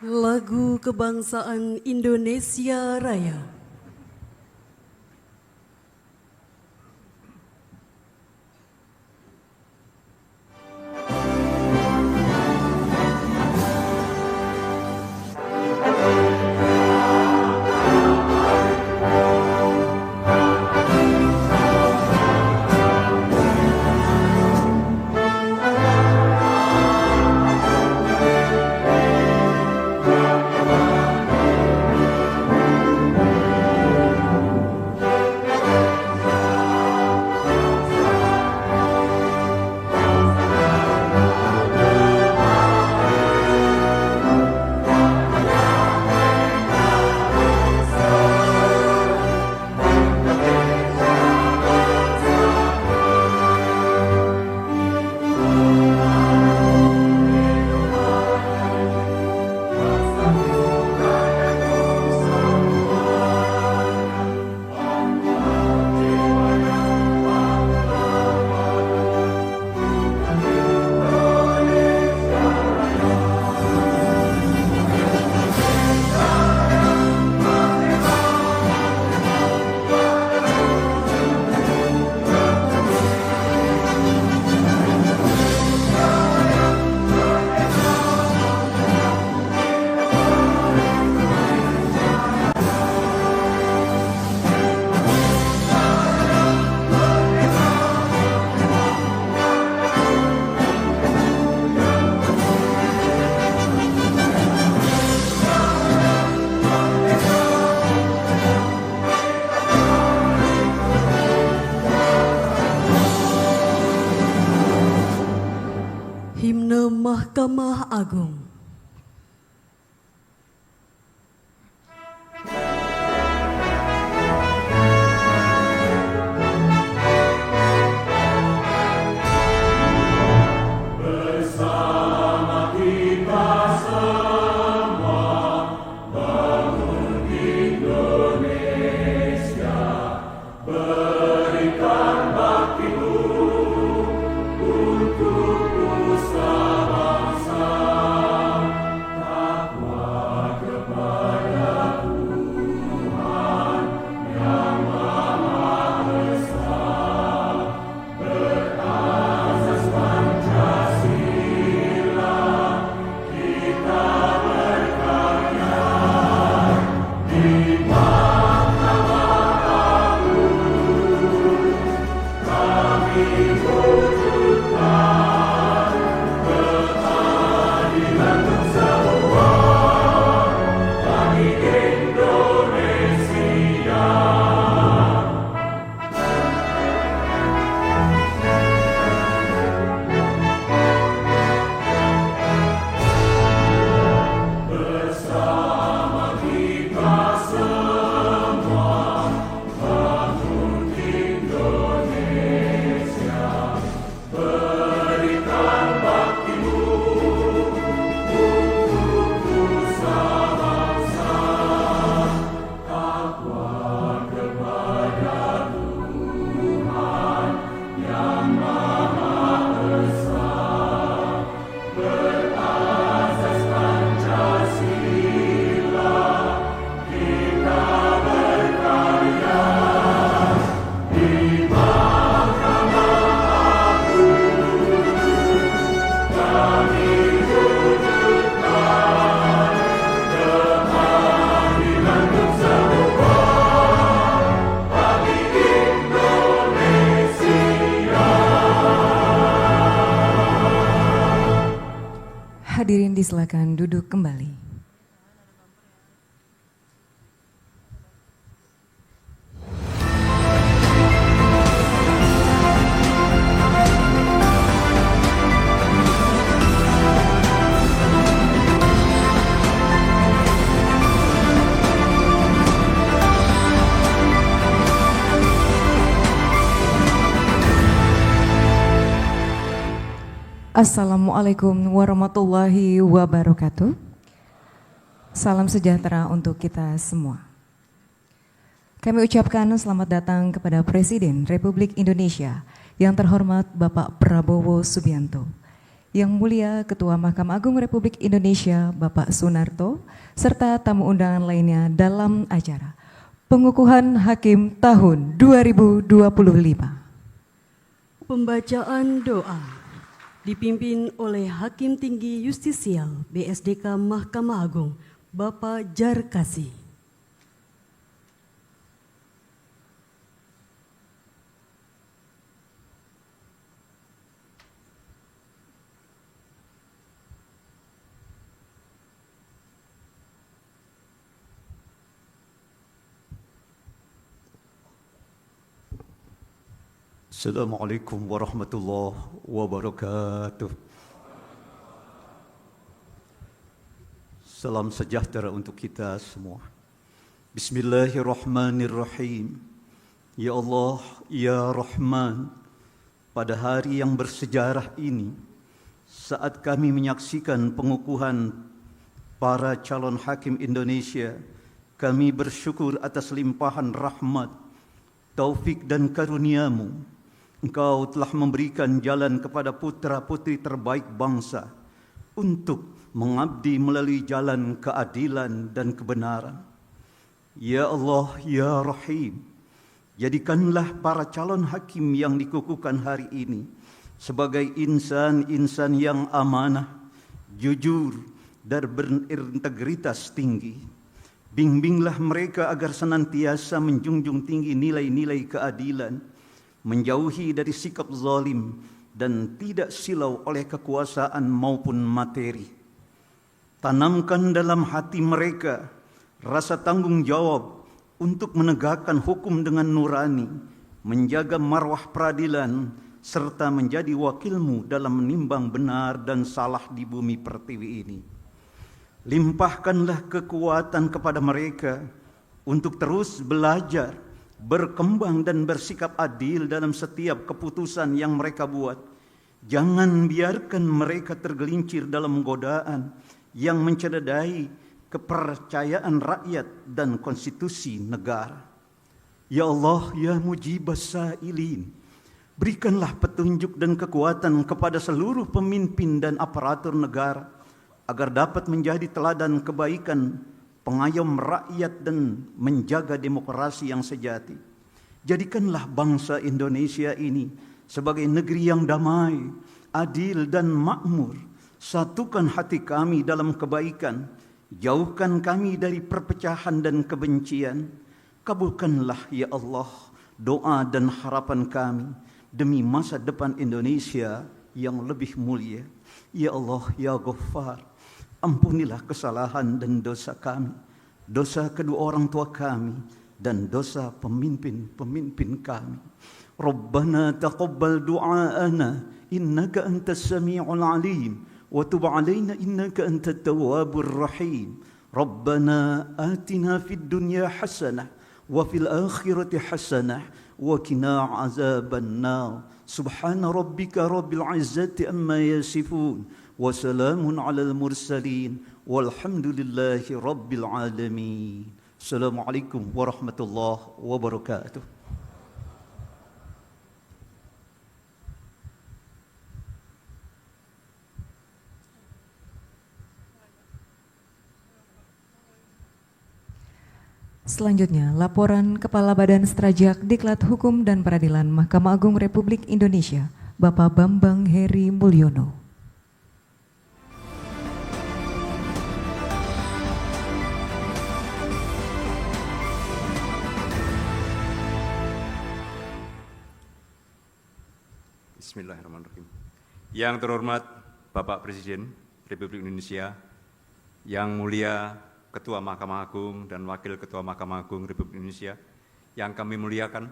Lagu Kebangsaan Indonesia Raya. Himne Mahkamah Agung. Hadirin disilakan duduk kembali. Assalamualaikum warahmatullahi wabarakatuh. Salam sejahtera untuk kita semua. Kami ucapkan selamat datang kepada Presiden Republik Indonesia yang terhormat Bapak Prabowo Subianto, Yang Mulia Ketua Mahkamah Agung Republik Indonesia Bapak Sunarto, serta tamu undangan lainnya dalam acara Pengukuhan Hakim tahun 2025. Pembacaan doa dipimpin oleh Hakim Tinggi Justisial BSDK Mahkamah Agung, Bapak Jarkasi. Assalamualaikum warahmatullahi wabarakatuh. Salam sejahtera untuk kita semua. Bismillahirrahmanirrahim. Ya Allah, ya Rahman, pada hari yang bersejarah ini, saat kami menyaksikan pengukuhan para calon hakim Indonesia, kami bersyukur atas limpahan rahmat, taufik dan karunia-Mu. Engkau telah memberikan jalan kepada putra-putri terbaik bangsa untuk mengabdi melalui jalan keadilan dan kebenaran. Ya Allah, ya Rahim, jadikanlah para calon hakim yang dikukuhkan hari ini sebagai insan-insan yang amanah, jujur, dan berintegritas tinggi. Bimbinglah mereka agar senantiasa menjunjung tinggi nilai-nilai keadilan, menjauhi dari sikap zalim dan tidak silau oleh kekuasaan maupun materi. Tanamkan dalam hati mereka rasa tanggung jawab untuk menegakkan hukum dengan nurani, menjaga marwah peradilan, serta menjadi wakilmu dalam menimbang benar dan salah di bumi pertiwi ini. Limpahkanlah kekuatan kepada mereka untuk terus belajar, berkembang dan bersikap adil dalam setiap keputusan yang mereka buat. Jangan biarkan mereka tergelincir dalam godaan yang mencederai kepercayaan rakyat dan konstitusi negara. Ya Allah, ya mujibas sa'ilin, berikanlah petunjuk dan kekuatan kepada seluruh pemimpin dan aparatur negara agar dapat menjadi teladan kebaikan, pengayom rakyat dan menjaga demokrasi yang sejati. Jadikanlah bangsa Indonesia ini sebagai negeri yang damai, adil dan makmur. Satukan hati kami dalam kebaikan, jauhkan kami dari perpecahan dan kebencian. Kabulkanlah ya Allah doa dan harapan kami demi masa depan Indonesia yang lebih mulia. Ya Allah, ya Ghaffar, ampunilah kesalahan dan dosa kami, dosa kedua orang tua kami, dan dosa pemimpin-pemimpin kami. Rabbana taqabbal du'aana innaka antas sami'ul alim wa tub 'alaina innaka antat tawwabur rahim. Rabbana atina fid dunya hasanah wa fil akhirati hasanah wa qina 'adzaban nar. Subhana rabbika rabbil 'izzati amma yasifun. Wassalamun alal mursalin walhamdulillahi rabbil alamin. Assalamualaikum warahmatullahi wabarakatuh. Selanjutnya, laporan Kepala Badan Strajak Diklat Hukum dan Peradilan Mahkamah Agung Republik Indonesia, Bapak Bambang Heri Mulyono. Bismillahirrahmanirrahim. Yang terhormat Bapak Presiden Republik Indonesia, yang mulia Ketua Mahkamah Agung dan Wakil Ketua Mahkamah Agung Republik Indonesia, yang kami muliakan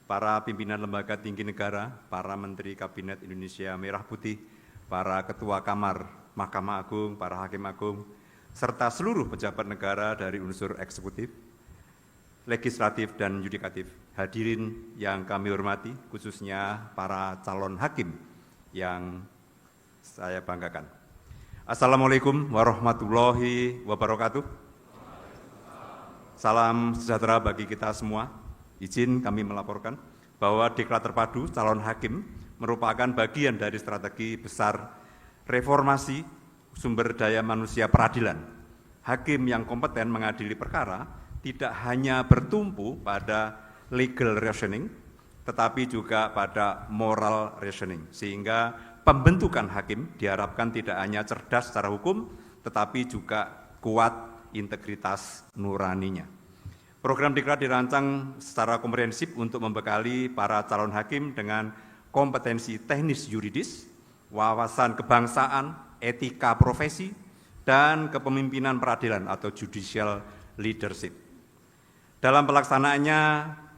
para pimpinan lembaga tinggi negara, para Menteri Kabinet Indonesia Merah Putih, para Ketua Kamar Mahkamah Agung, para Hakim Agung, serta seluruh pejabat negara dari unsur eksekutif, legislatif dan yudikatif. Hadirin yang kami hormati, khususnya para calon hakim yang saya banggakan. Assalamualaikum warahmatullahi wabarakatuh. Salam sejahtera bagi kita semua. Izin kami melaporkan bahwa Diklat Terpadu Calon Hakim merupakan bagian dari strategi besar reformasi sumber daya manusia peradilan. Hakim yang kompeten mengadili perkara tidak hanya bertumpu pada legal reasoning, tetapi juga pada moral reasoning, sehingga pembentukan hakim diharapkan tidak hanya cerdas secara hukum, tetapi juga kuat integritas nuraninya. Program Diklat dirancang secara komprehensif untuk membekali para calon hakim dengan kompetensi teknis yuridis, wawasan kebangsaan, etika profesi, dan kepemimpinan peradilan atau judicial leadership. Dalam pelaksanaannya,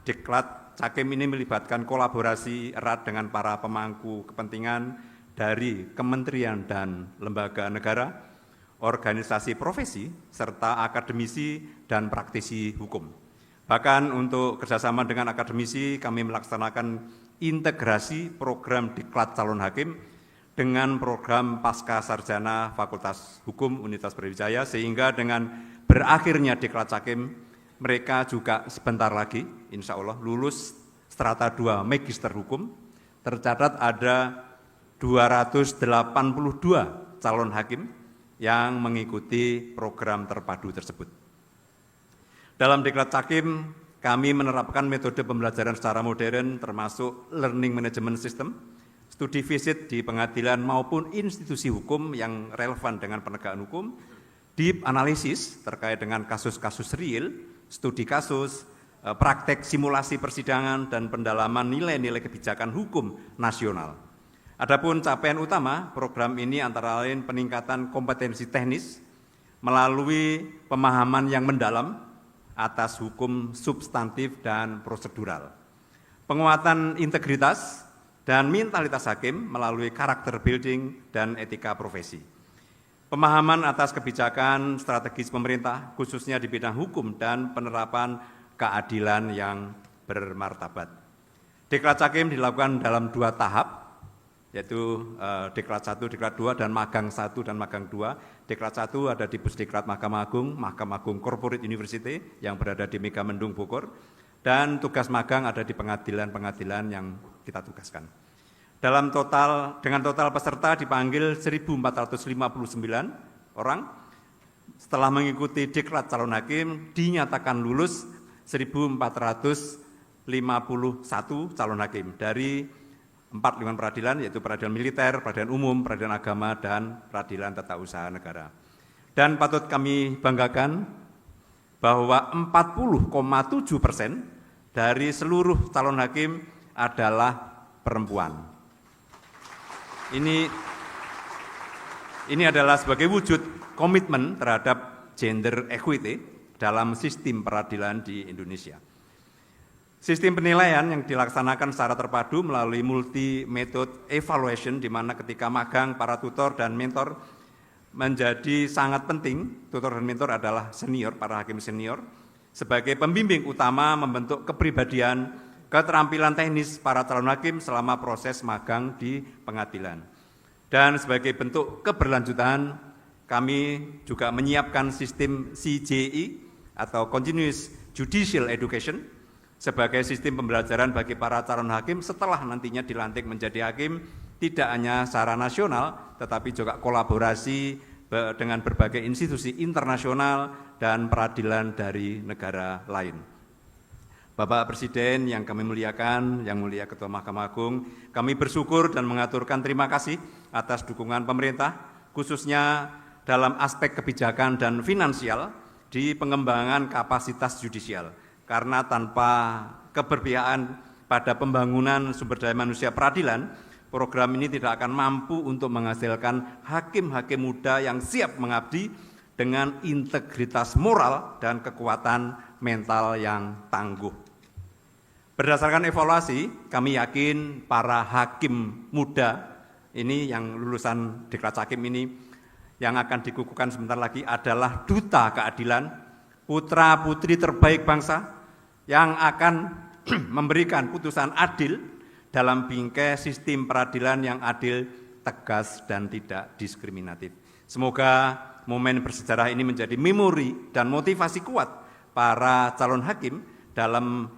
Diklat Cakim ini melibatkan kolaborasi erat dengan para pemangku kepentingan dari kementerian dan lembaga negara, organisasi profesi, serta akademisi dan praktisi hukum. Bahkan untuk kerjasama dengan akademisi, kami melaksanakan integrasi program Diklat Calon Hakim dengan program Pasca Sarjana Fakultas Hukum Universitas Brawijaya, sehingga dengan berakhirnya Diklat Cakim, mereka juga sebentar lagi, insya Allah, lulus strata 2 Magister Hukum. Tercatat ada 282 calon hakim yang mengikuti program terpadu tersebut. Dalam Diklat Cakim, kami menerapkan metode pembelajaran secara modern termasuk learning management system, studi visit di pengadilan maupun institusi hukum yang relevan dengan penegakan hukum, deep analisis terkait dengan kasus-kasus real, studi kasus, praktek simulasi persidangan, dan pendalaman nilai-nilai kebijakan hukum nasional. Adapun capaian utama program ini antara lain peningkatan kompetensi teknis melalui pemahaman yang mendalam atas hukum substantif dan prosedural, penguatan integritas dan mentalitas hakim melalui karakter building dan etika profesi, pemahaman atas kebijakan strategis pemerintah khususnya di bidang hukum dan penerapan keadilan yang bermartabat. Diklat Cakim dilakukan dalam 2 tahap, yaitu Diklat 1, Diklat 2, dan Magang 1 dan Magang 2. Diklat 1 ada di Pusdiklat Mahkamah Agung Corporate University yang berada di Megamendung Bogor, dan tugas magang ada di pengadilan-pengadilan yang kita tugaskan. Dengan total peserta dipanggil 1.459 orang. Setelah mengikuti Diklat Calon Hakim, dinyatakan lulus 1.451 calon hakim dari 4 lingkungan peradilan, yaitu peradilan militer, peradilan umum, peradilan agama, dan peradilan tata usaha negara. Dan patut kami banggakan bahwa 40,7% dari seluruh calon hakim adalah perempuan. Ini adalah sebagai wujud komitmen terhadap gender equity dalam sistem peradilan di Indonesia. Sistem penilaian yang dilaksanakan secara terpadu melalui multi method evaluation, di mana ketika magang para tutor dan mentor menjadi sangat penting. Tutor dan mentor adalah senior, para hakim senior, sebagai pembimbing utama membentuk kepribadian, keterampilan teknis para calon hakim selama proses magang di pengadilan. Dan sebagai bentuk keberlanjutan, kami juga menyiapkan sistem CJE atau Continuous Judicial Education sebagai sistem pembelajaran bagi para calon hakim setelah nantinya dilantik menjadi hakim, tidak hanya secara nasional, tetapi juga kolaborasi dengan berbagai institusi internasional dan peradilan dari negara lain. Bapak Presiden yang kami muliakan, yang mulia Ketua Mahkamah Agung, kami bersyukur dan mengaturkan terima kasih atas dukungan pemerintah, khususnya dalam aspek kebijakan dan finansial di pengembangan kapasitas judisial. Karena tanpa keberpihakan pada pembangunan sumber daya manusia peradilan, program ini tidak akan mampu untuk menghasilkan hakim-hakim muda yang siap mengabdi dengan integritas moral dan kekuatan mental yang tangguh. Berdasarkan evaluasi, kami yakin para hakim muda ini yang lulusan Diklat Cakim ini yang akan dikukuhkan sebentar lagi adalah duta keadilan, putra-putri terbaik bangsa yang akan memberikan putusan adil dalam bingkai sistem peradilan yang adil, tegas, dan tidak diskriminatif. Semoga momen bersejarah ini menjadi memori dan motivasi kuat para calon hakim dalam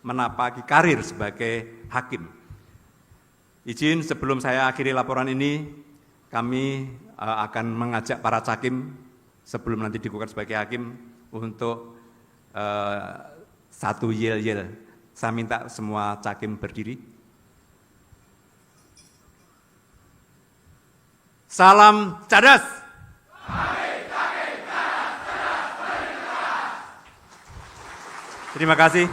menapaki karir sebagai hakim. Izin sebelum saya akhiri laporan ini, kami akan mengajak para cakim sebelum nanti dikukuhkan sebagai hakim untuk satu yel-yel. Saya minta semua cakim berdiri. Salam cerdas. Terima kasih.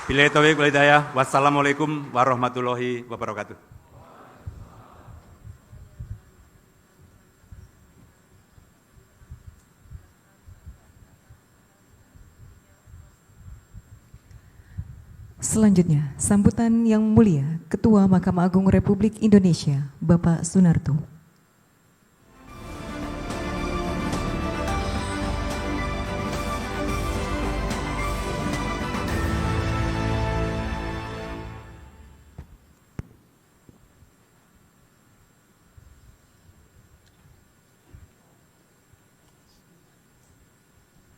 Billahi taufiq wal hidayah. Wassalamualaikum warahmatullahi wabarakatuh. Selanjutnya, sambutan yang mulia Ketua Mahkamah Agung Republik Indonesia, Bapak Sunarto.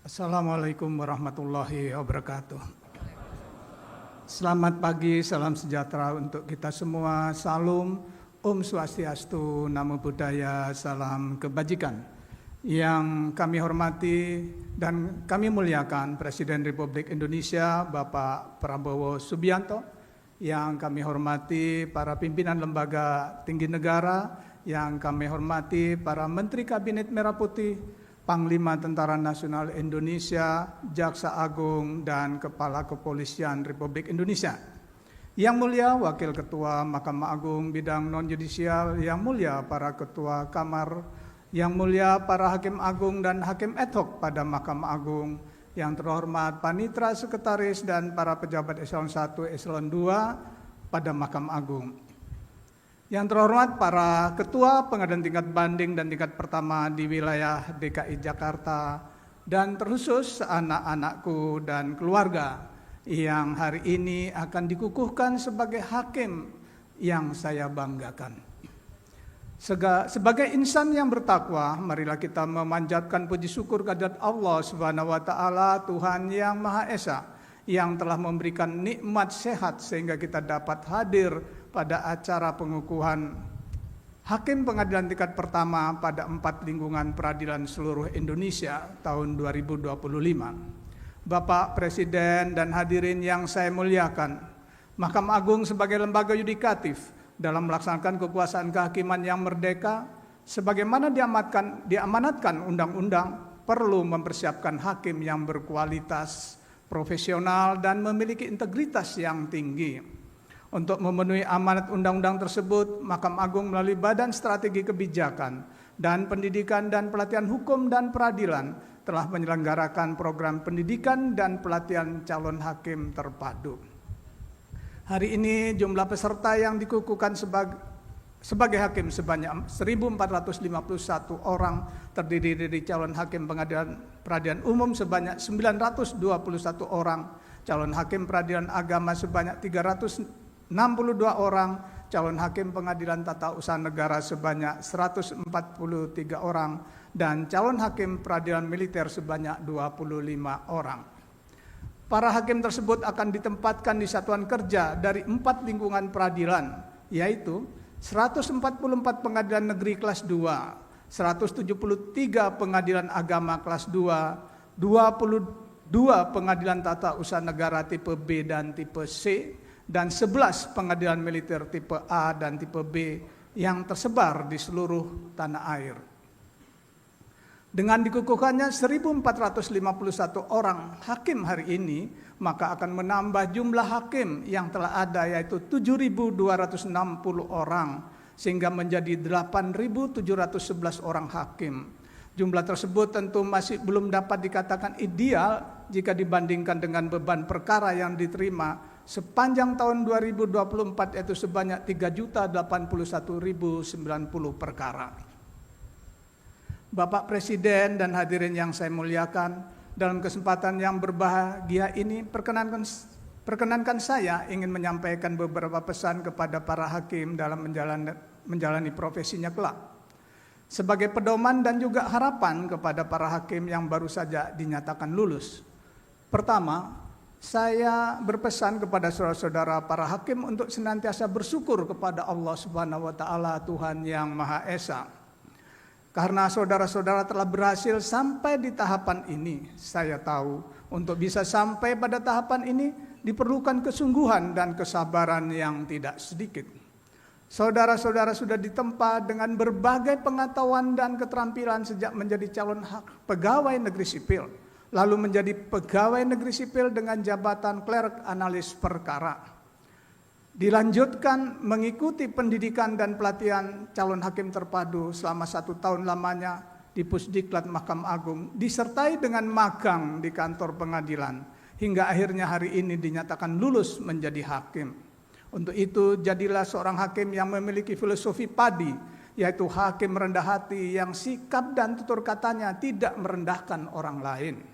Assalamualaikum warahmatullahi wabarakatuh. Selamat pagi, salam sejahtera untuk kita semua. Salam, Om Swastiastu, Namo Buddhaya, salam kebajikan. Yang kami hormati dan kami muliakan Presiden Republik Indonesia, Bapak Prabowo Subianto. Yang kami hormati para pimpinan lembaga tinggi negara. Yang kami hormati para Menteri Kabinet Merah Putih, Panglima Tentara Nasional Indonesia, Jaksa Agung, dan Kepala Kepolisian Republik Indonesia. Yang mulia Wakil Ketua Mahkamah Agung bidang non-judisial, yang mulia para Ketua Kamar, yang mulia para Hakim Agung dan Hakim ad hoc pada Mahkamah Agung, yang terhormat Panitra Sekretaris dan para pejabat Eselon 1, Eselon 2 pada Mahkamah Agung. Yang terhormat para ketua pengadilan tingkat banding dan tingkat pertama di wilayah DKI Jakarta, dan terkhusus anak-anakku dan keluarga yang hari ini akan dikukuhkan sebagai hakim yang saya banggakan. Sebagai insan yang bertakwa, marilah kita memanjatkan puji syukur kehadirat Allah Subhanahu wa taala, Tuhan yang Maha Esa, yang telah memberikan nikmat sehat sehingga kita dapat hadir pada acara pengukuhan Hakim Pengadilan Tingkat Pertama pada 4 lingkungan peradilan seluruh Indonesia tahun 2025. Bapak Presiden dan hadirin yang saya muliakan, Mahkamah Agung sebagai lembaga yudikatif dalam melaksanakan kekuasaan kehakiman yang merdeka, sebagaimana diamanatkan undang-undang, perlu mempersiapkan hakim yang berkualitas, profesional, dan memiliki integritas yang tinggi. Untuk memenuhi amanat undang-undang tersebut, Mahkamah Agung melalui Badan Strategi Kebijakan dan Pendidikan dan Pelatihan Hukum dan Peradilan telah menyelenggarakan program pendidikan dan pelatihan calon hakim terpadu. Hari ini jumlah peserta yang dikukuhkan sebagai hakim sebanyak 1.451 orang, terdiri dari calon hakim peradilan umum sebanyak 921 orang, calon hakim peradilan agama sebanyak 362 orang, calon hakim pengadilan tata usaha negara sebanyak 143 orang, dan calon hakim peradilan militer sebanyak 25 orang. Para hakim tersebut akan ditempatkan di satuan kerja dari 4 lingkungan peradilan, yaitu 144 pengadilan negeri kelas 2, 173 pengadilan agama kelas 2, 22 pengadilan tata usaha negara tipe B dan tipe C, dan 11 pengadilan militer tipe A dan tipe B yang tersebar di seluruh tanah air. Dengan dikukuhkannya 1.451 orang hakim hari ini, maka akan menambah jumlah hakim yang telah ada, yaitu 7.260 orang, sehingga menjadi 8.711 orang hakim. Jumlah tersebut tentu masih belum dapat dikatakan ideal jika dibandingkan dengan beban perkara yang diterima sepanjang tahun 2024, yaitu sebanyak 3.081.090 perkara. Bapak Presiden dan hadirin yang saya muliakan, dalam kesempatan yang berbahagia ini perkenankan saya ingin menyampaikan beberapa pesan kepada para hakim dalam menjalani profesinya kelak, sebagai pedoman dan juga harapan kepada para hakim yang baru saja dinyatakan lulus. Pertama, saya berpesan kepada saudara-saudara para hakim untuk senantiasa bersyukur kepada Allah Subhanahu wa taala, Tuhan yang Maha Esa. Karena saudara-saudara telah berhasil sampai di tahapan ini, saya tahu untuk bisa sampai pada tahapan ini diperlukan kesungguhan dan kesabaran yang tidak sedikit. Saudara-saudara sudah ditempa dengan berbagai pengetahuan dan keterampilan sejak menjadi calon pegawai negeri sipil, lalu menjadi pegawai negeri sipil dengan jabatan klerk analis perkara. Dilanjutkan mengikuti pendidikan dan pelatihan calon hakim terpadu selama 1 tahun lamanya di Pusdiklat Mahkamah Agung, disertai dengan magang di kantor pengadilan, hingga akhirnya hari ini dinyatakan lulus menjadi hakim. Untuk itu jadilah seorang hakim yang memiliki filosofi padi, yaitu hakim rendah hati yang sikap dan tutur katanya tidak merendahkan orang lain.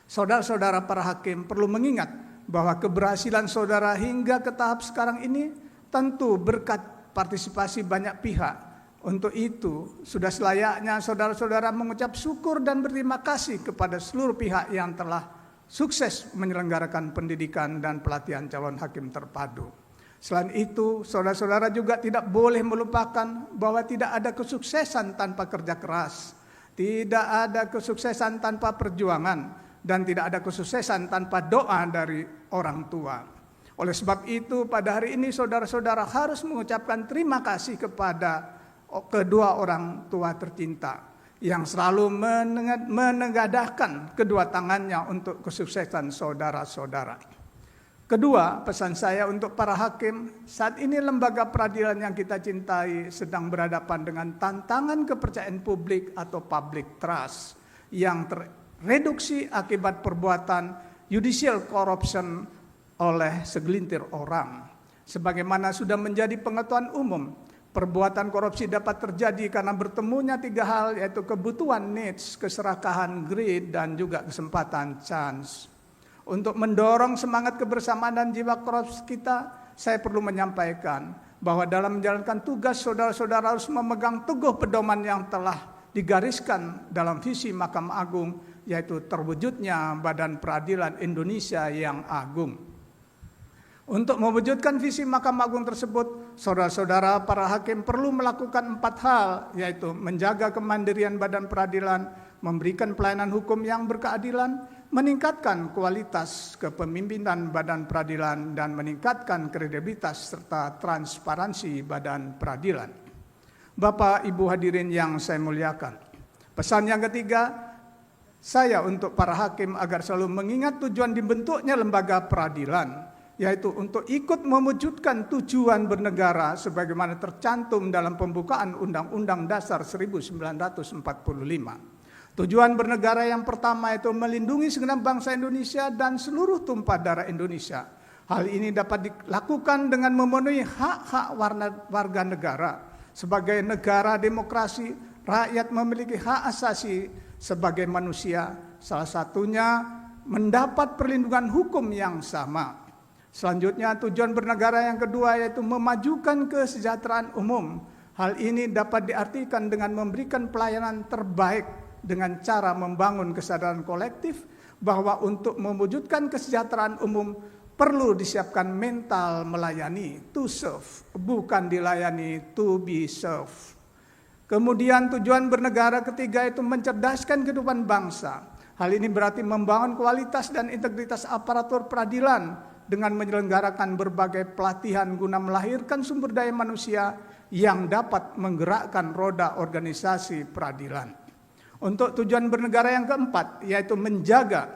Saudara-saudara para hakim perlu mengingat bahwa keberhasilan saudara hingga ke tahap sekarang ini tentu berkat partisipasi banyak pihak. Untuk itu, sudah selayaknya saudara-saudara mengucap syukur dan berterima kasih kepada seluruh pihak yang telah sukses menyelenggarakan pendidikan dan pelatihan calon hakim terpadu. Selain itu, saudara-saudara juga tidak boleh melupakan bahwa tidak ada kesuksesan tanpa kerja keras, tidak ada kesuksesan tanpa perjuangan, dan tidak ada kesuksesan tanpa doa dari orang tua. Oleh sebab itu, pada hari ini saudara-saudara harus mengucapkan terima kasih kepada kedua orang tua tercinta yang selalu menegadahkan kedua tangannya untuk kesuksesan saudara-saudara. Kedua, pesan saya untuk para hakim, saat ini lembaga peradilan yang kita cintai sedang berhadapan dengan tantangan kepercayaan publik atau public trust yang reduksi akibat perbuatan judicial corruption oleh segelintir orang. Sebagaimana sudah menjadi pengetahuan umum, perbuatan korupsi dapat terjadi karena bertemunya 3 hal, yaitu kebutuhan needs, keserakahan greed, dan juga kesempatan chance. Untuk mendorong semangat kebersamaan dan jiwa korupsi kita, saya perlu menyampaikan bahwa dalam menjalankan tugas, saudara-saudara harus memegang teguh pedoman yang telah digariskan dalam visi Mahkamah Agung, yaitu terwujudnya Badan Peradilan Indonesia yang agung. Untuk mewujudkan visi Mahkamah Agung tersebut, saudara-saudara para hakim perlu melakukan 4 hal, yaitu menjaga kemandirian badan peradilan, memberikan pelayanan hukum yang berkeadilan, meningkatkan kualitas kepemimpinan badan peradilan, dan meningkatkan kredibilitas serta transparansi badan peradilan. Bapak, Ibu hadirin yang saya muliakan, pesan yang ketiga, saya untuk para hakim agar selalu mengingat tujuan dibentuknya lembaga peradilan, yaitu untuk ikut mewujudkan tujuan bernegara sebagaimana tercantum dalam pembukaan Undang-Undang Dasar 1945. Tujuan bernegara yang pertama itu melindungi segenap bangsa Indonesia dan seluruh tumpah darah Indonesia. Hal ini dapat dilakukan dengan memenuhi hak-hak warga negara. Sebagai negara demokrasi, rakyat memiliki hak asasi sebagai manusia, salah satunya mendapat perlindungan hukum yang sama. Selanjutnya, tujuan bernegara yang kedua yaitu memajukan kesejahteraan umum. Hal ini dapat diartikan dengan memberikan pelayanan terbaik dengan cara membangun kesadaran kolektif bahwa untuk mewujudkan kesejahteraan umum perlu disiapkan mental melayani, to serve, bukan dilayani, to be served. Kemudian tujuan bernegara ketiga itu mencerdaskan kehidupan bangsa. Hal ini berarti membangun kualitas dan integritas aparatur peradilan dengan menyelenggarakan berbagai pelatihan guna melahirkan sumber daya manusia yang dapat menggerakkan roda organisasi peradilan. Untuk tujuan bernegara yang keempat, yaitu menjaga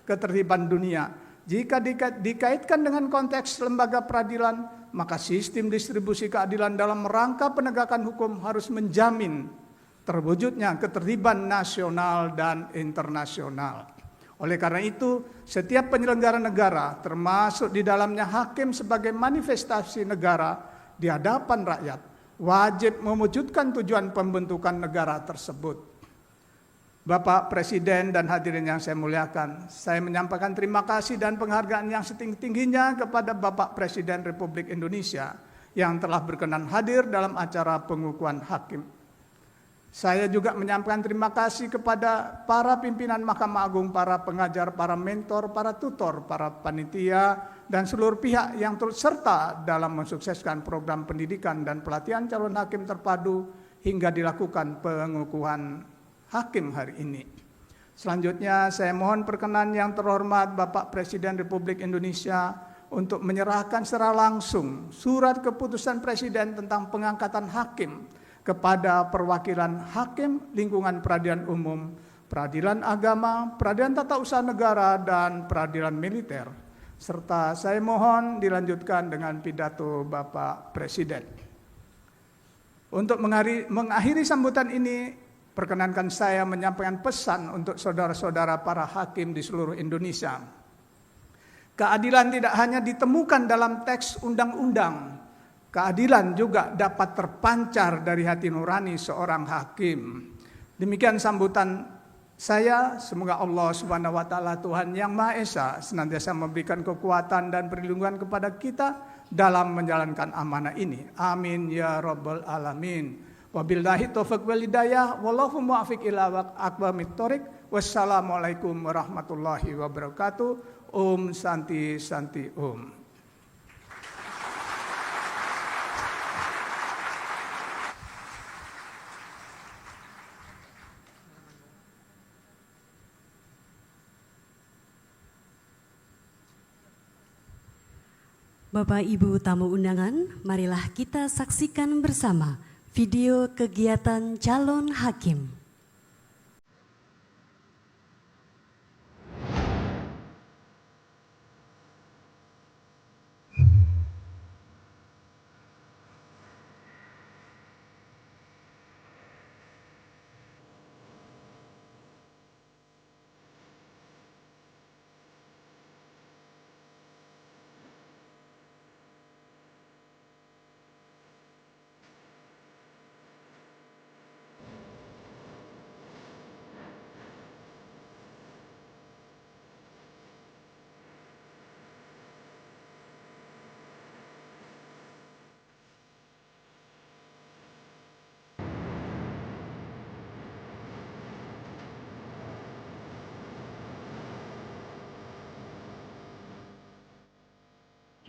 ketertiban dunia. Jika dikaitkan dengan konteks lembaga peradilan, maka sistem distribusi keadilan dalam rangka penegakan hukum harus menjamin terwujudnya ketertiban nasional dan internasional. Oleh karena itu, setiap penyelenggara negara, termasuk di dalamnya hakim sebagai manifestasi negara di hadapan rakyat, wajib mewujudkan tujuan pembentukan negara tersebut. Bapak Presiden dan hadirin yang saya muliakan, saya menyampaikan terima kasih dan penghargaan yang setinggi-tingginya kepada Bapak Presiden Republik Indonesia yang telah berkenan hadir dalam acara pengukuhan hakim. Saya juga menyampaikan terima kasih kepada para pimpinan Mahkamah Agung, para pengajar, para mentor, para tutor, para panitia, dan seluruh pihak yang turut serta dalam mensukseskan program pendidikan dan pelatihan calon hakim terpadu hingga dilakukan pengukuhan hakim hari ini. Selanjutnya saya mohon perkenan yang terhormat Bapak Presiden Republik Indonesia untuk menyerahkan secara langsung surat keputusan Presiden tentang pengangkatan hakim kepada perwakilan hakim lingkungan peradilan umum, peradilan agama, peradilan tata usaha negara, dan peradilan militer. Serta saya mohon dilanjutkan dengan pidato Bapak Presiden. Untuk mengakhiri sambutan ini, perkenankan saya menyampaikan pesan untuk saudara-saudara para hakim di seluruh Indonesia. Keadilan tidak hanya ditemukan dalam teks undang-undang, keadilan juga dapat terpancar dari hati nurani seorang hakim. Demikian sambutan saya, semoga Allah Subhanahu wa taala Tuhan yang Maha Esa senantiasa memberikan kekuatan dan perlindungan kepada kita dalam menjalankan amanah ini. Amin ya rabbal alamin. Wabillahi taufiq wal hidayah, wallahu muwaffiq ila aqwamit thoriq. Wassalamualaikum warahmatullahi wabarakatuh. Om Santi Santi Om. Bapak Ibu tamu undangan, marilah kita saksikan bersama video kegiatan calon hakim.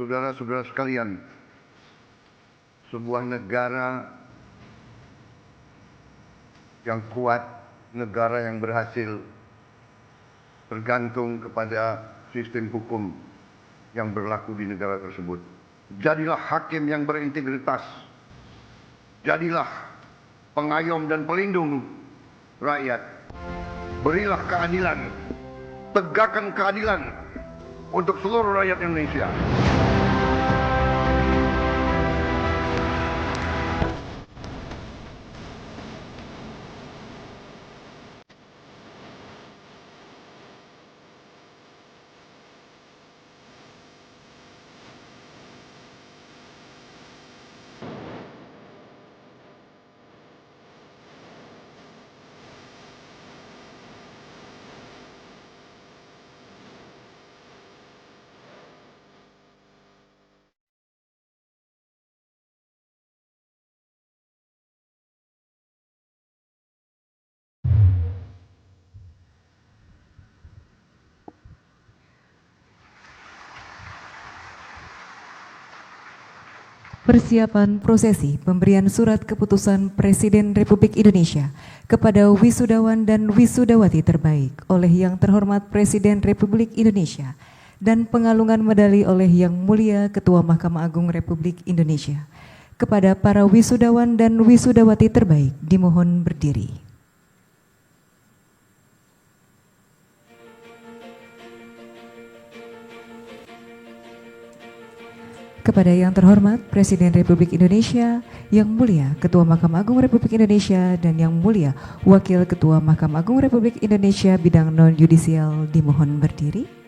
Saudara-saudara sekalian, sebuah negara yang kuat, negara yang berhasil, tergantung kepada sistem hukum yang berlaku di negara tersebut. Jadilah hakim yang berintegritas, jadilah pengayom dan pelindung rakyat. Berilah keadilan, tegakkan keadilan untuk seluruh rakyat Indonesia. Persiapan prosesi pemberian surat keputusan Presiden Republik Indonesia kepada wisudawan dan wisudawati terbaik oleh Yang Terhormat Presiden Republik Indonesia dan pengalungan medali oleh Yang Mulia Ketua Mahkamah Agung Republik Indonesia. Kepada para wisudawan dan wisudawati terbaik dimohon berdiri. Kepada Yang Terhormat Presiden Republik Indonesia, Yang Mulia Ketua Mahkamah Agung Republik Indonesia, dan Yang Mulia Wakil Ketua Mahkamah Agung Republik Indonesia bidang non-yudisial dimohon berdiri.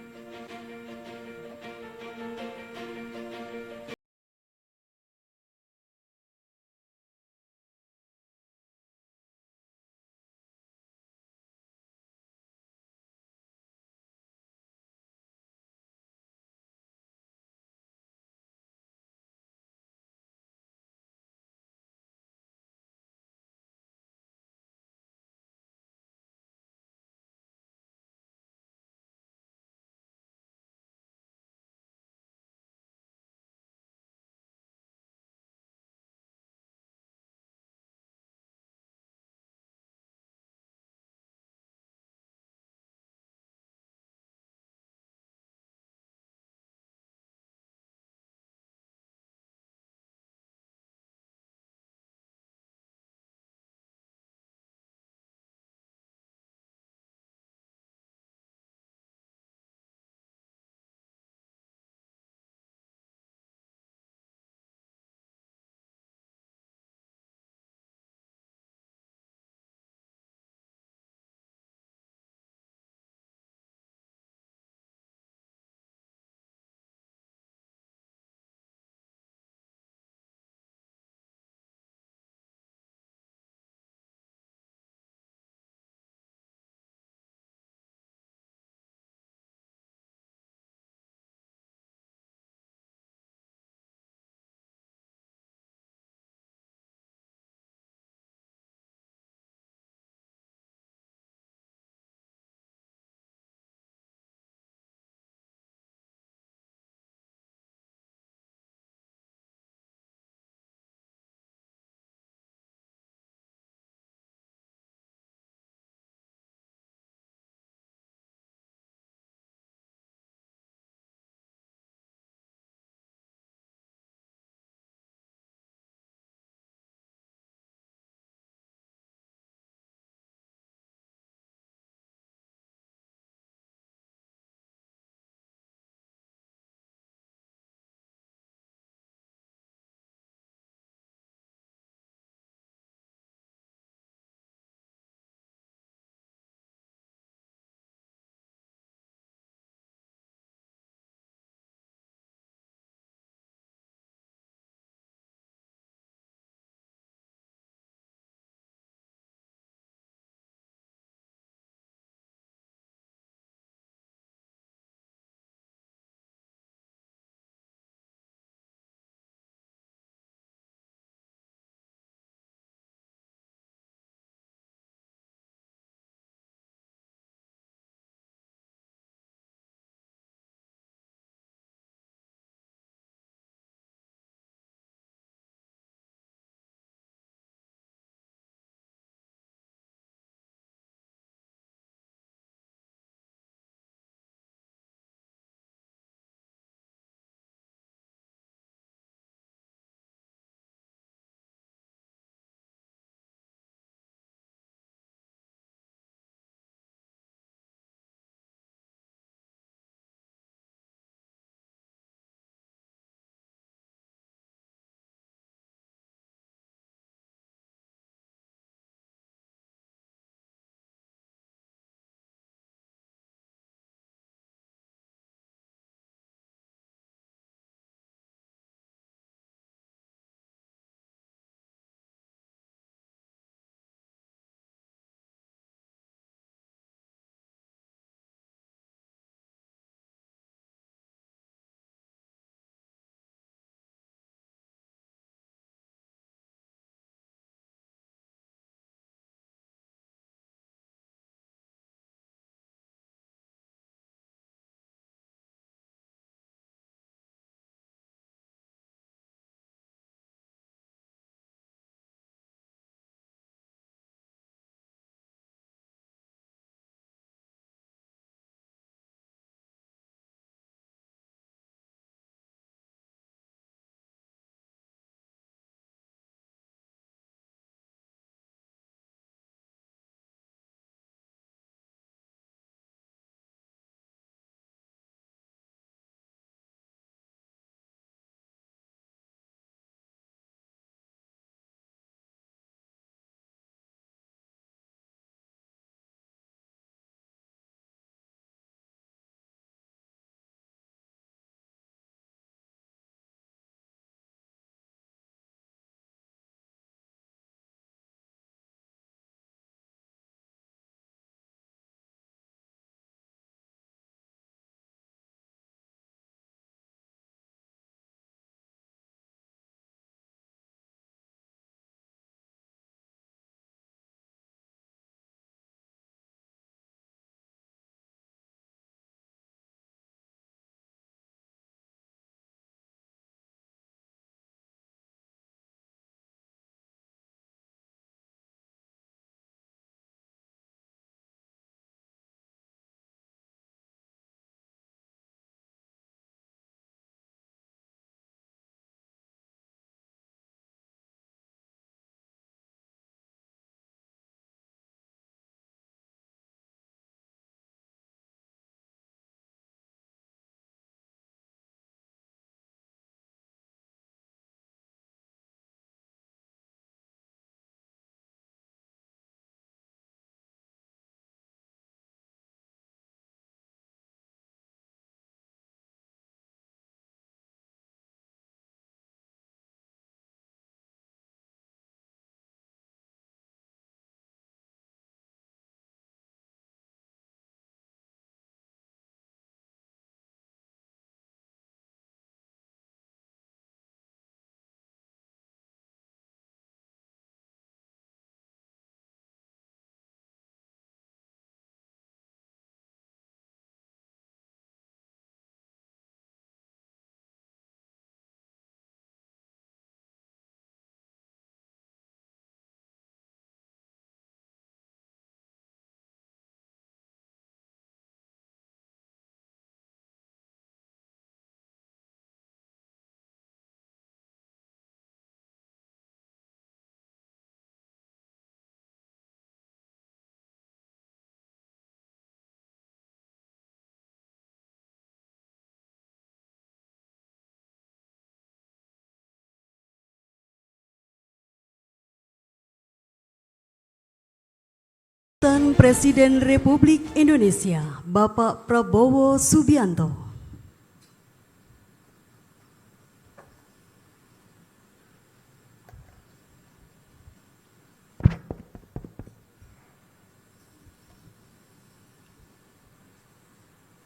Mantan Presiden Republik Indonesia, Bapak Prabowo Subianto.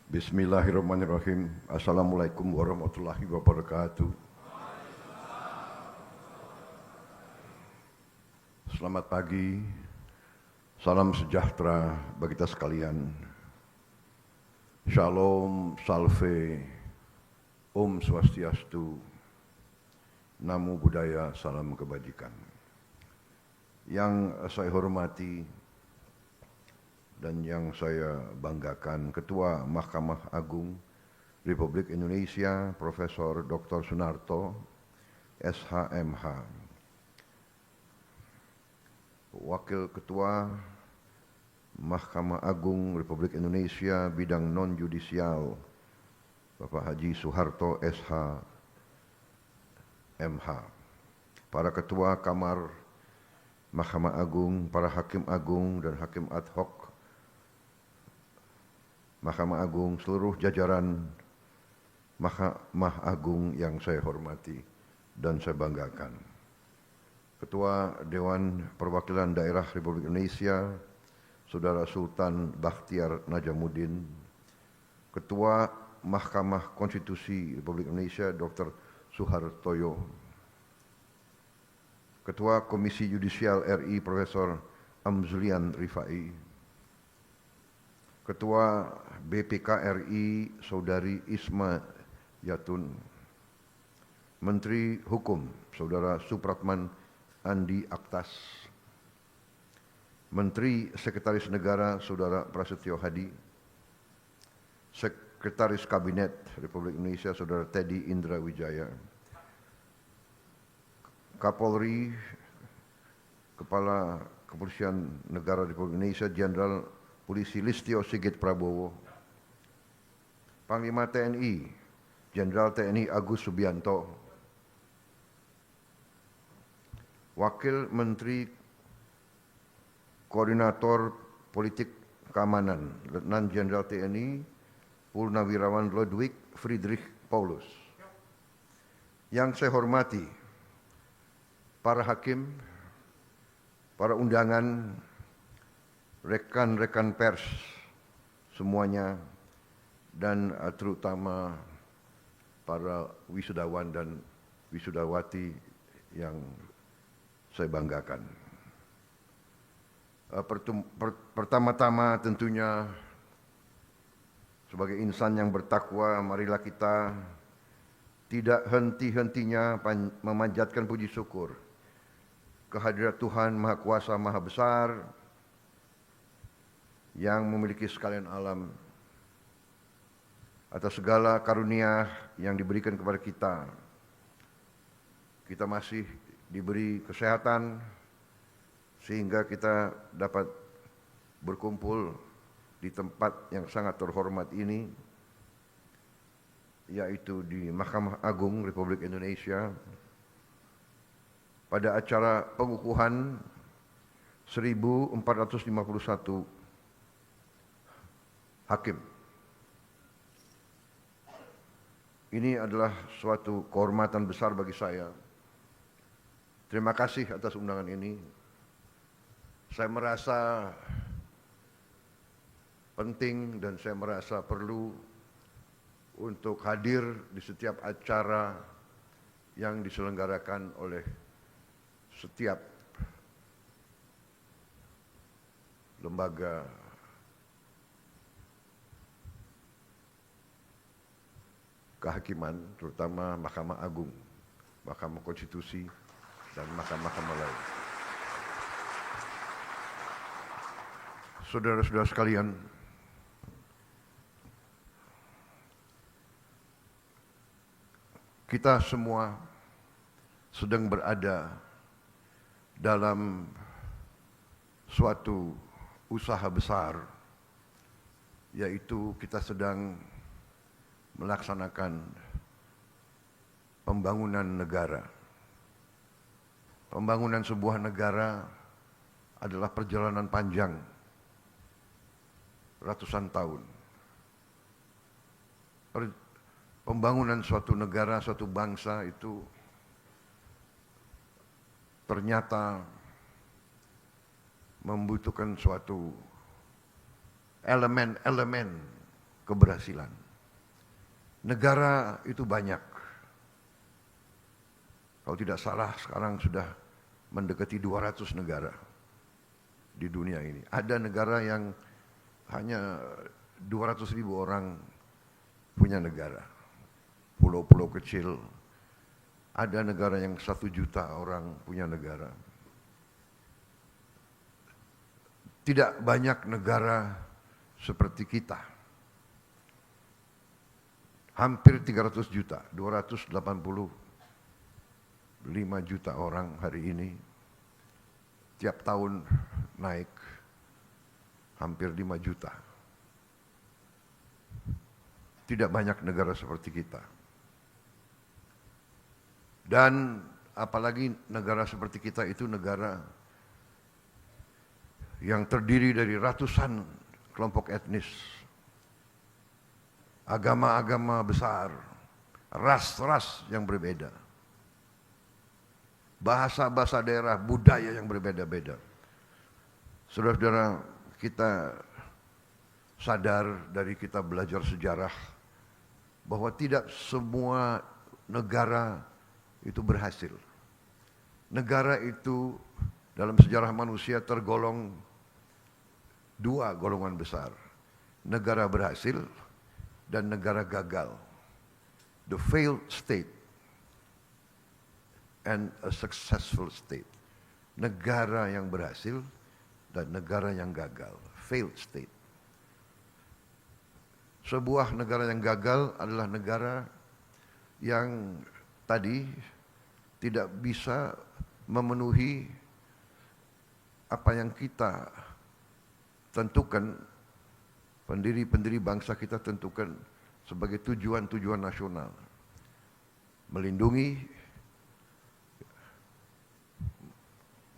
Bismillahirrahmanirrahim. Assalamualaikum warahmatullahi wabarakatuh. Selamat pagi, salam sejahtera bagi kita sekalian. Shalom, salve, Om Swastiastu, Namo Buddhaya, salam kebajikan. Yang saya hormati dan yang saya banggakan, Ketua Mahkamah Agung Republik Indonesia, Profesor Dr. Sunarto, SHMH. Wakil Ketua Mahkamah Agung Republik Indonesia bidang non-judisial, Bapak Haji Soeharto SHMH. Para Ketua Kamar Mahkamah Agung, para Hakim Agung dan Hakim Ad Hoc Mahkamah Agung, seluruh jajaran Mahkamah Agung yang saya hormati dan saya banggakan. Ketua Dewan Perwakilan Daerah Republik Indonesia, Saudara Sultan Bakhtiar Najamuddin, Ketua Mahkamah Konstitusi Republik Indonesia, Dr. Suhartoyo, Ketua Komisi Yudisial RI, Profesor Amzulian Rifai, Ketua BPK RI Saudari Isma Yatun, Menteri Hukum Saudara Supratman Andi Aktas, Menteri Sekretaris Negara Saudara Prasetyo Hadi, Sekretaris Kabinet Republik Indonesia Saudara Teddy Indra Wijaya, Kapolri, Kepala Kepolisian Negara Republik Indonesia Jenderal Polisi Listio Sigit Prabowo, Panglima TNI, Jenderal TNI Agus Subianto, Wakil Menteri Koordinator Politik Keamanan, Letnan Jenderal TNI Purnawirawan Ludwig Friedrich Paulus. Yang saya hormati, para hakim, para undangan, rekan-rekan pers semuanya, dan terutama para wisudawan dan wisudawati yang saya banggakan. Pertama-tama tentunya sebagai insan yang bertakwa, marilah kita tidak henti-hentinya memanjatkan puji syukur kehadirat Tuhan Maha Kuasa Maha Besar yang memiliki sekalian alam, atas segala karunia yang diberikan kepada kita. Kita masih diberi kesehatan sehingga kita dapat berkumpul di tempat yang sangat terhormat ini, yaitu di Mahkamah Agung Republik Indonesia, pada acara pengukuhan 1451 hakim. Ini adalah suatu kehormatan besar bagi saya. Terima kasih atas undangan ini. Saya merasa penting dan saya merasa perlu untuk hadir di setiap acara yang diselenggarakan oleh setiap lembaga kehakiman, terutama Mahkamah Agung, Mahkamah Konstitusi, dan mahkamah-mahkamah lain. Saudara-saudara sekalian, kita semua sedang berada dalam suatu usaha besar, yaitu kita sedang melaksanakan pembangunan negara. Pembangunan sebuah negara adalah perjalanan panjang ratusan tahun. Pembangunan suatu negara, suatu bangsa itu ternyata membutuhkan suatu elemen-elemen keberhasilan. Negara itu banyak. Kalau tidak salah sekarang sudah mendekati 200 negara di dunia ini. Ada negara yang hanya 200.000 orang punya negara. Pulau-pulau kecil. Ada negara yang 1 juta orang punya negara. Tidak banyak negara seperti kita. Hampir 300 juta, 285 juta orang hari ini. Tiap tahun naik hampir 5 juta. Tidak banyak negara seperti kita. Dan apalagi negara seperti kita itu negara yang terdiri dari ratusan kelompok etnis, agama-agama besar, ras-ras yang berbeda, bahasa-bahasa daerah, budaya yang berbeda-beda. Saudara-saudara, kita sadar dari kita belajar sejarah bahwa tidak semua negara itu berhasil. Negara itu dalam sejarah manusia tergolong 2 golongan besar. Negara berhasil dan negara gagal. The failed state and a successful state. Negara yang berhasil dan negara yang gagal. Failed state. Sebuah negara yang gagal adalah negara yang tadi tidak bisa memenuhi apa yang kita tentukan, pendiri-pendiri bangsa kita tentukan sebagai tujuan-tujuan nasional. Melindungi,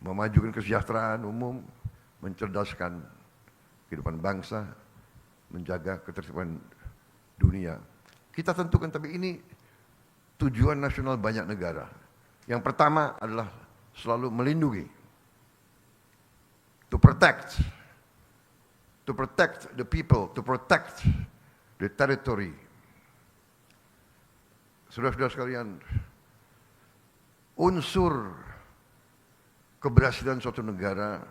memajukan kesejahteraan umum, mencerdaskan kehidupan bangsa, menjaga ketertiban dunia. Kita tentukan, tapi ini tujuan nasional banyak negara. Yang pertama adalah selalu melindungi. To protect the people, to protect the territory. Saudara-saudara sekalian, unsur keberhasilan suatu negara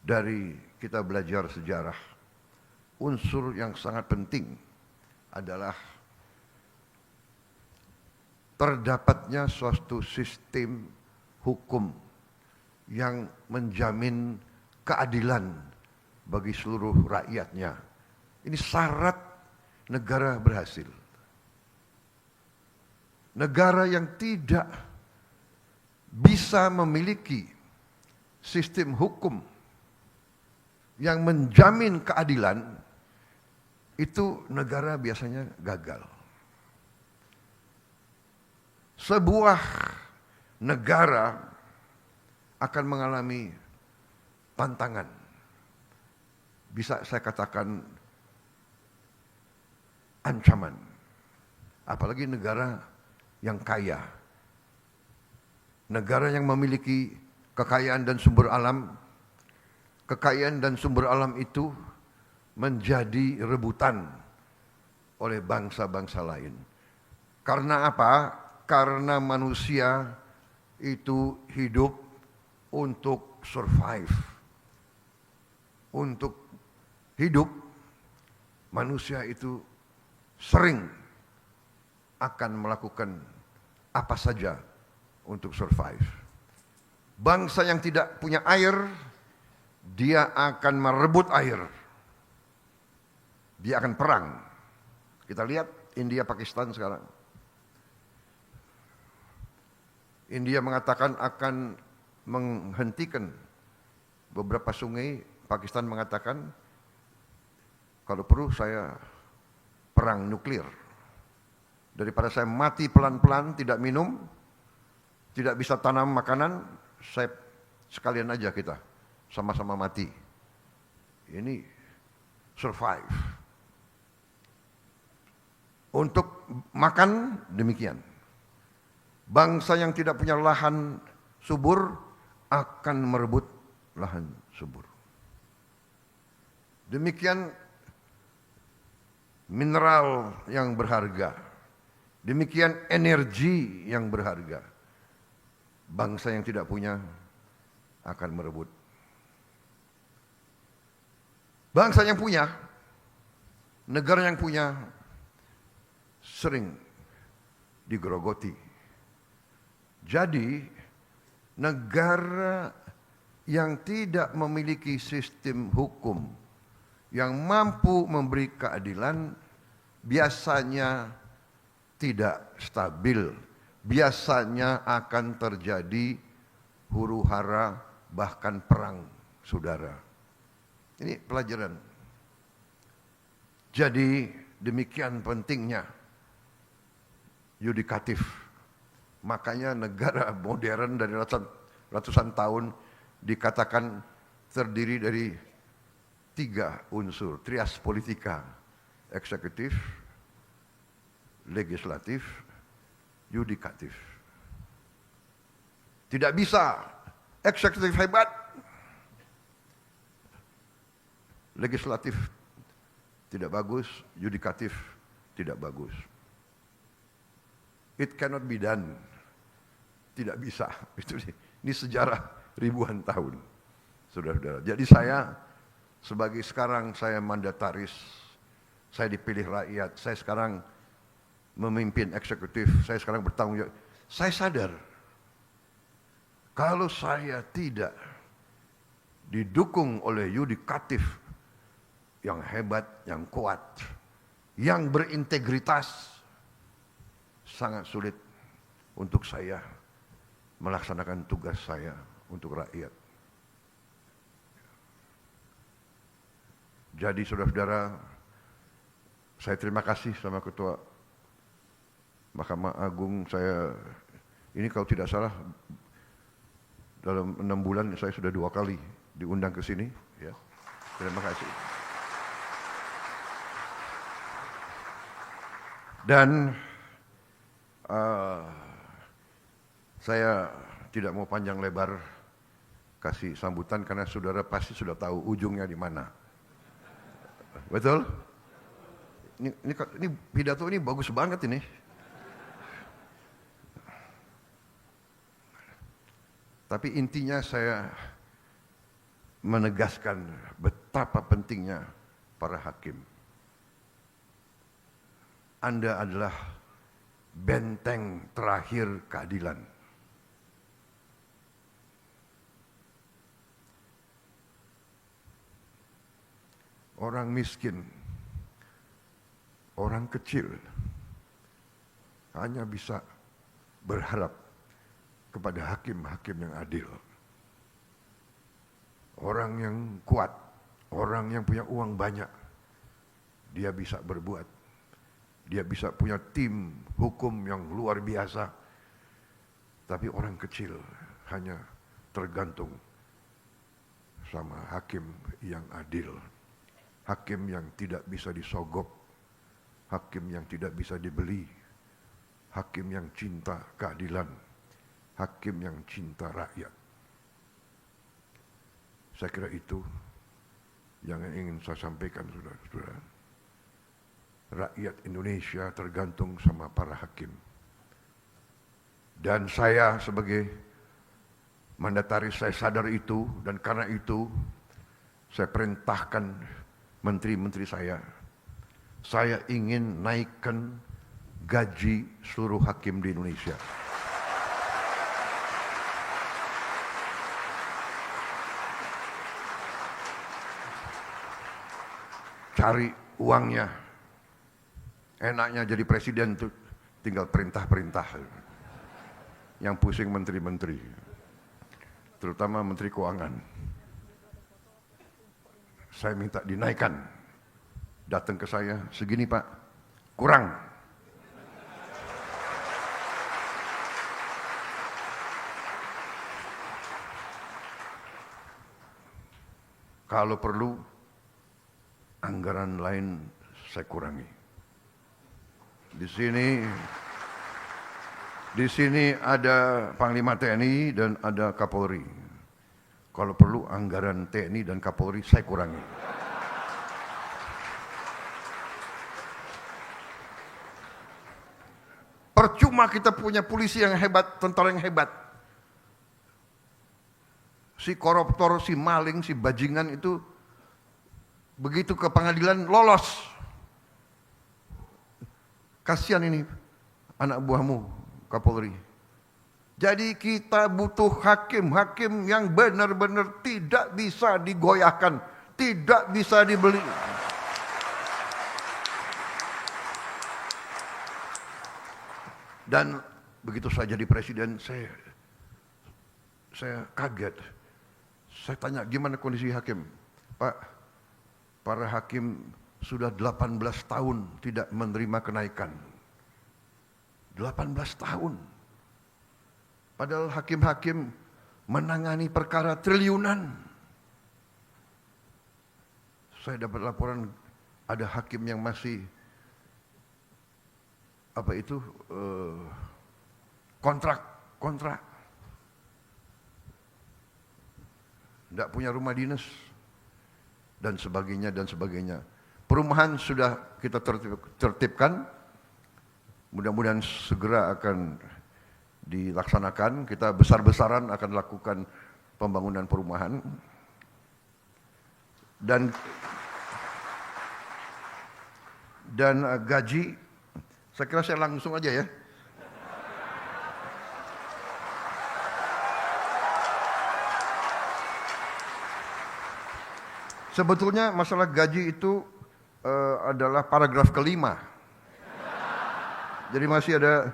dari kita belajar sejarah, unsur yang sangat penting adalah terdapatnya suatu sistem hukum yang menjamin keadilan bagi seluruh rakyatnya. Ini syarat negara berhasil. Negara yang tidak bisa memiliki sistem hukum yang menjamin keadilan, itu negara biasanya gagal. Sebuah negara akan mengalami tantangan. Bisa saya katakan ancaman. Apalagi negara yang kaya. Negara yang memiliki kekayaan dan sumber alam. Kekayaan dan sumber alam itu menjadi rebutan oleh bangsa-bangsa lain. Karena apa? Karena manusia itu hidup untuk survive. Untuk hidup, manusia itu sering akan melakukan apa saja untuk survive. Bangsa yang tidak punya air, dia akan merebut air. Dia akan perang. Kita lihat India Pakistan sekarang. India mengatakan akan menghentikan beberapa sungai. Pakistan mengatakan kalau perlu saya perang nuklir. Daripada saya mati pelan-pelan, tidak minum, tidak bisa tanam makanan, saya sekalian aja kita sama-sama mati. Ini survive. Untuk makan demikian. Bangsa yang tidak punya lahan subur akan merebut lahan subur. Demikian mineral yang berharga. Demikian energi yang berharga. Bangsa yang tidak punya akan merebut. Bangsa yang punya, negara yang punya sering digerogoti. Jadi negara yang tidak memiliki sistem hukum yang mampu memberi keadilan biasanya tidak stabil, biasanya akan terjadi huru-hara bahkan perang saudara. Ini pelajaran. Jadi demikian pentingnya yudikatif. Makanya negara modern dari ratusan tahun dikatakan terdiri dari 3 unsur, trias politika, eksekutif, legislatif, yudikatif. Tidak bisa eksekutif hebat, legislatif tidak bagus, yudikatif tidak bagus. It cannot be done. Tidak bisa. Ini sejarah ribuan tahun. Saudara-saudara. Jadi saya sebagai sekarang saya mandataris, saya dipilih rakyat, saya sekarang memimpin eksekutif, saya sekarang bertanggung jawab. Saya sadar kalau saya tidak didukung oleh yudikatif yang hebat, yang kuat, yang berintegritas, sangat sulit untuk saya melaksanakan tugas saya untuk rakyat. Jadi saudara-saudara, saya terima kasih sama Ketua Mahkamah Agung. Saya ini kalau tidak salah dalam 6 bulan saya sudah 2 kali diundang ke sini. Ya, terima kasih. Dan saya tidak mau panjang lebar kasih sambutan karena saudara pasti sudah tahu ujungnya di mana. Betul? Ini pidato ini bagus banget ini. Tapi intinya saya menegaskan betapa pentingnya para hakim. Anda adalah benteng terakhir keadilan. Orang miskin, orang kecil hanya bisa berharap kepada hakim-hakim yang adil. Orang yang kuat, orang yang punya uang banyak, dia bisa berbuat. Dia bisa punya tim hukum yang luar biasa. Tapi orang kecil hanya tergantung sama hakim yang adil. Hakim yang tidak bisa disogok. Hakim yang tidak bisa dibeli. Hakim yang cinta keadilan. Hakim yang cinta rakyat. Saya kira itu yang ingin saya sampaikan, saudara-saudara. Rakyat Indonesia tergantung sama para hakim. Dan saya sebagai mandataris, saya sadar itu, dan karena itu saya perintahkan menteri-menteri saya ingin naikkan gaji seluruh hakim di Indonesia. Cari uangnya. Enaknya jadi presiden tuh tinggal perintah-perintah. Yang pusing menteri-menteri. Terutama menteri keuangan. Saya minta dinaikkan. Datang ke saya, segini Pak, kurang. Kalau perlu, anggaran lain saya kurangi. Di sini ada Panglima TNI dan ada Kapolri. Kalau perlu anggaran TNI dan Kapolri saya kurangi. Percuma kita punya polisi yang hebat, tentara yang hebat. Si koruptor, si maling, si bajingan itu begitu ke pengadilan lolos. Kasihan ini anak buahmu, Kapolri. Jadi kita butuh hakim-hakim yang benar-benar tidak bisa digoyahkan, tidak bisa dibeli. Dan begitu saya jadi presiden, saya kaget. Saya tanya, gimana kondisi hakim? Pak, para hakim sudah 18 tahun tidak menerima kenaikan. 18 tahun. Padahal hakim-hakim menangani perkara triliunan. Saya dapat laporan ada hakim yang masih kontrak. Tidak punya rumah dinas dan sebagainya. Perumahan sudah kita tertibkan, mudah-mudahan segera akan dilaksanakan. Kita besar-besaran akan lakukan pembangunan perumahan dan gaji. Saya kira saya langsung aja ya. Sebetulnya masalah gaji itu adalah paragraf kelima. Jadi masih ada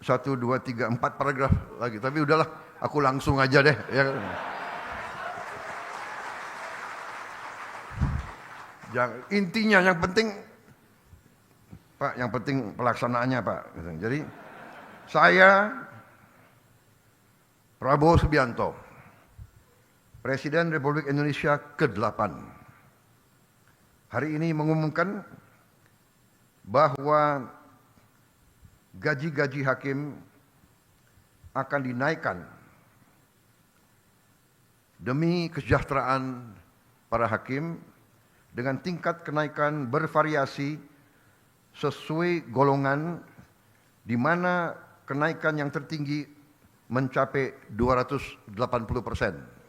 1, 2, 3, 4 paragraf lagi. Tapi udahlah, aku langsung aja deh. Ya. Intinya yang penting, Pak, yang penting pelaksanaannya, Pak. Jadi saya, Prabowo Subianto, Presiden Republik Indonesia ke-8, hari ini mengumumkan bahwa gaji-gaji hakim akan dinaikkan demi kesejahteraan para hakim dengan tingkat kenaikan bervariasi sesuai golongan, di mana kenaikan yang tertinggi mencapai 280%.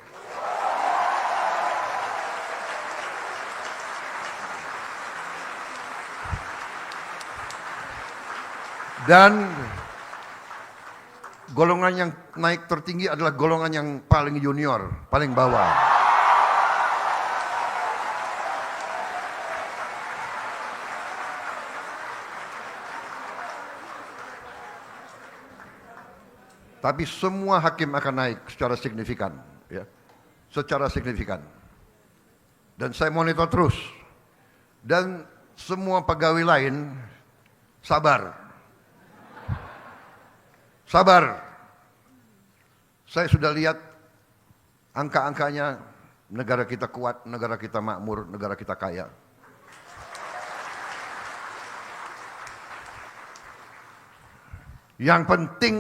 Dan golongan yang naik tertinggi adalah golongan yang paling junior, paling bawah. Tapi semua hakim akan naik secara signifikan, ya. Secara signifikan. Dan saya monitor terus. Dan semua pegawai lain sabar. Sabar. Saya sudah lihat angka-angkanya, negara kita kuat, negara kita makmur, negara kita kaya. Yang penting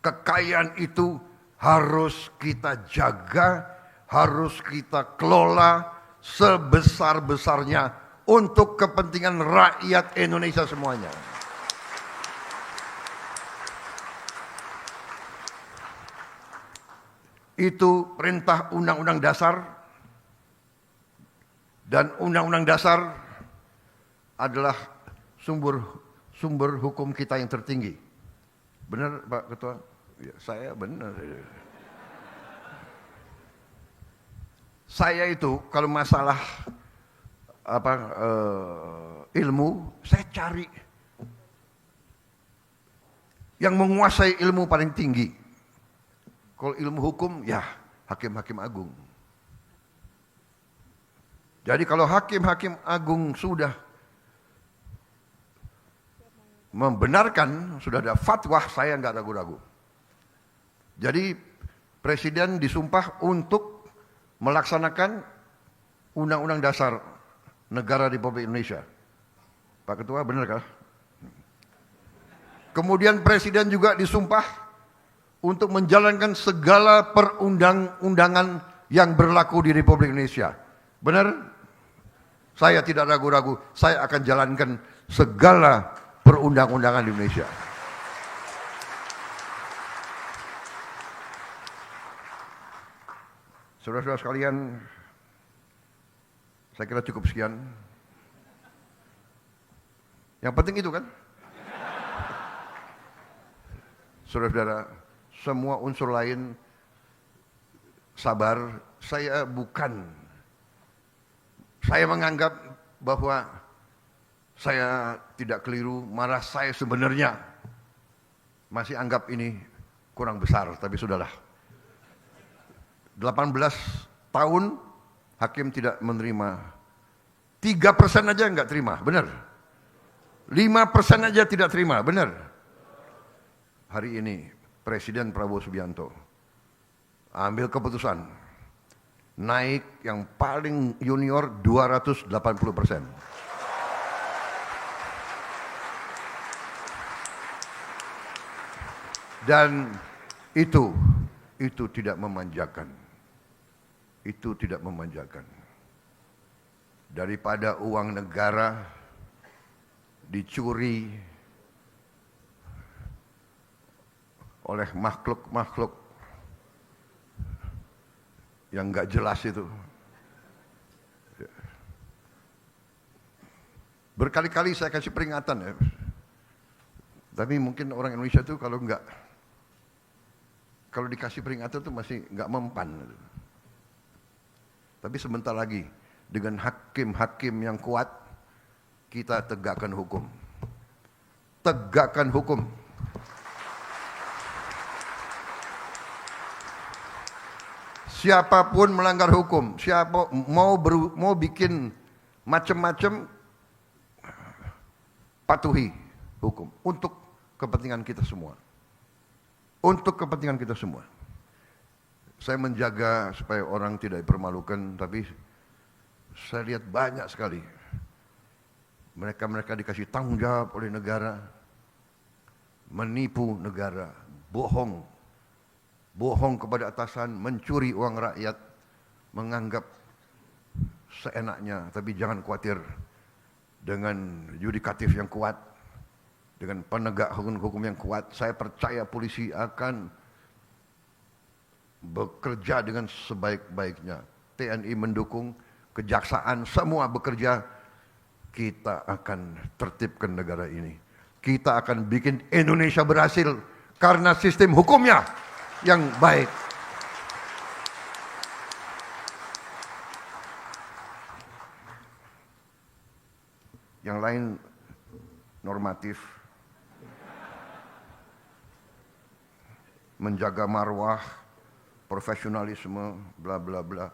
kekayaan itu harus kita jaga, harus kita kelola sebesar-besarnya untuk kepentingan rakyat Indonesia semuanya. Itu perintah Undang-Undang Dasar, dan Undang-Undang Dasar adalah sumber hukum kita yang tertinggi. Benar, Pak Ketua? Ya, saya benar. Saya itu kalau masalah ilmu, saya cari yang menguasai ilmu paling tinggi. Kalau ilmu hukum, ya hakim-hakim agung. Jadi kalau hakim-hakim agung sudah membenarkan, sudah ada fatwa, saya nggak ragu-ragu. Jadi Presiden disumpah untuk melaksanakan Undang-Undang Dasar negara Republik Indonesia. Pak Ketua, benar kah? Kemudian Presiden juga disumpah untuk menjalankan segala perundang-undangan yang berlaku di Republik Indonesia. Benar? Saya tidak ragu-ragu, saya akan jalankan segala perundang-undangan di Indonesia. Saudara-saudara sekalian, saya kira cukup sekian. Yang penting itu kan. Saudara-saudara, semua unsur lain sabar. Saya menganggap bahwa saya tidak keliru, malah saya sebenarnya masih anggap ini kurang besar, tapi sudahlah. 18 tahun hakim tidak menerima. 3% aja enggak terima, benar. 5% aja tidak terima, benar. Hari ini Presiden Prabowo Subianto ambil keputusan naik yang paling junior 280%. Dan itu tidak memanjakan. Itu tidak memanjakan. Daripada uang negara dicuri oleh makhluk-makhluk yang nggak jelas itu. Berkali-kali saya kasih peringatan ya. Tapi mungkin orang Indonesia itu kalau dikasih peringatan itu masih nggak mempan. Tapi sebentar lagi dengan hakim-hakim yang kuat kita tegakkan hukum. Tegakkan hukum. Siapapun melanggar hukum, siapa mau bikin macam-macam, patuhi hukum untuk kepentingan kita semua. Untuk kepentingan kita semua. Saya menjaga supaya orang tidak dipermalukan, tapi saya lihat banyak sekali mereka dikasih tanggung jawab oleh negara, menipu negara, bohong kepada atasan, mencuri uang rakyat, menganggap seenaknya. Tapi jangan khawatir, dengan yudikatif yang kuat, dengan penegak hukum yang kuat, saya percaya polisi akan bekerja dengan sebaik-baiknya. TNI mendukung, kejaksaan semua bekerja. Kita akan tertibkan negara ini. Kita akan bikin Indonesia berhasil karena sistem hukumnya yang baik. Yang lain normatif, menjaga marwah, profesionalisme, bla bla bla.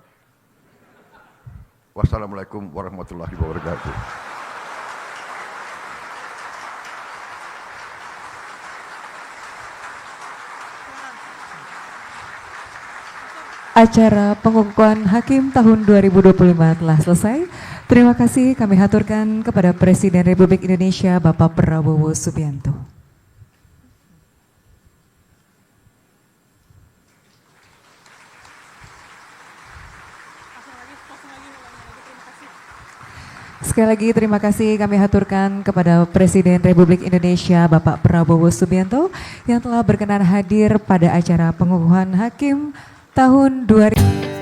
Wassalamualaikum warahmatullahi wabarakatuh. Acara pengukuhan hakim tahun 2025 telah selesai. Terima kasih kami haturkan kepada Presiden Republik Indonesia Bapak Prabowo Subianto. Sekali lagi terima kasih kami haturkan kepada Presiden Republik Indonesia Bapak Prabowo Subianto yang telah berkenan hadir pada acara pengukuhan hakim tahun 2000.